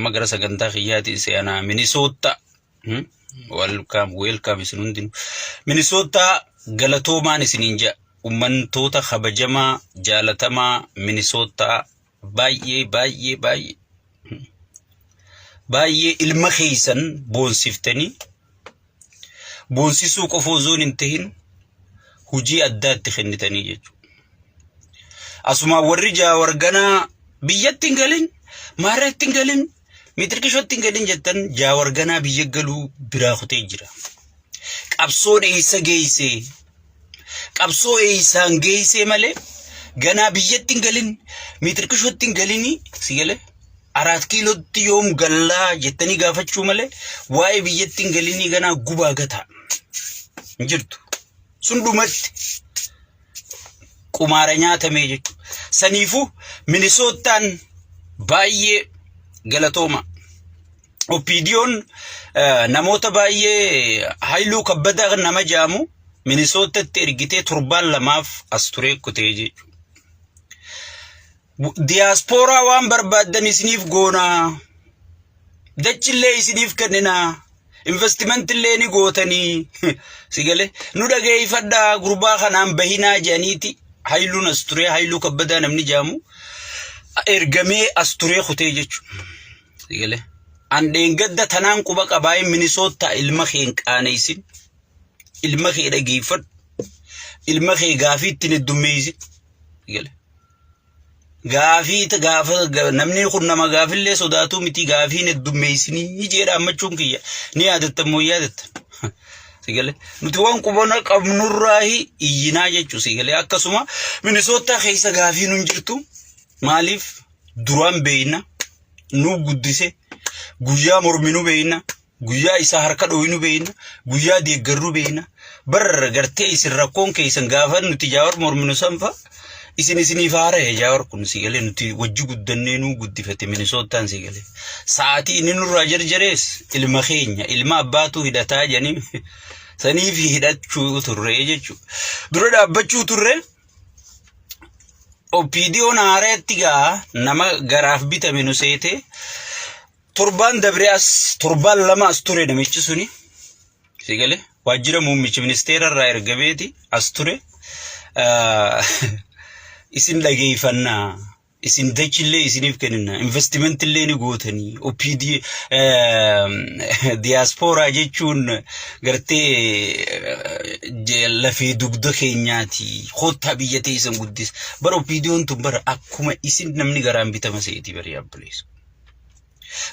magara sagantaa xiyyaati seenaa Minnesota welcome isinundin Minnesota galatoomaan isiniin jaa ummantoota kabajamaa jaalatamaa Minnesota baay'ee ilma keessan boonsiftanii boonsisuu qofoo zoon hin tahin hujii addaatti kennitanii jechuudha. Asuma warri jaawarganaa biyyatti hin galin maaratti hin galin mitirkishotti hin galin jettan jaawarganaa biyya galuu biraa kutee jira. Qabsoon eessa geesse qabsoo eessaan geesse malee ganaa biyyatti hin galin mitirkishotti hin galini sigale 4 kiilootti yoom gallaa jettanii gaafachuu malee waa'ee biyyatti hin galini ganaa gubaa gataa jirtu sun dhumatti qumaara nyaatamee jechuudha. Saniifuu Minnesotaan baay'ee galatooma. Opiidiyoon namoota baay'ee hayluu kabbadaa nama jaamu Minnesotatti ergitee 7 as ture kutee jechuudha. Diaspora waan barbaadan isiniif goona dachillee isiniif kennina investment illee ni gootanii sigale nu dhageeffadhaa gurbaa kanaan bahinaa jedhaniiti hayluun as ture hayluu kabbadaa namni jaamu ergamee as ture kutee jechuudha. Sigale andeen gadda tanaan quba qabaa'ee Minnesota ilma kee hin qaanaysin ilma kee dhageeffadhu ilma kee gaafii ittiin heddummeessin sigale gaafii gaafa namni kun nama gaafillee sodaatu miti gaafiin heddummeessinii jedha ammachuun kiyya ni yaadatta moo yaadatta sigale nuti waan qubana qabnurraahi iyyinaa jechuu sigale akkasuma Minnesota keessa gaafii nun jirtu maaliif duraan beeyna nu guddise guyyaa morminu beeyna guyyaa isaa harka dhooyinu beeyna guyyaa deeggarru beeyna bar gartee isin rakkoon keessan gaafa nuti jaawar morminu sanfa isiniif haara'e jaawar kun sigale nuti wajji guddannee nu guddifate Minnesotaan sigale sa'aatii inni nurraa jarjarees ilma keenya ilma abbaatu hidhataa jedhanii saniif hidhachuu turre jechuudha. Dura dhaabbachuu turre Opiidiyoon haareetti gaa nama garaaf bitame nu seete 7 dabre as 7 as ture namichi suni sigale waajjira muummichi ministeera irraa ergameeti as ture isin dhageeffannaa isin dachillee isiniif kennina investment illee ni gootanii Opiidii diaspora jechuun gartee lafee dugda keenyaati hotta biyya teessan guddis bar Opiidiyoon tun bara akkuma isin namni garaan bitama seeti bari abbuleessu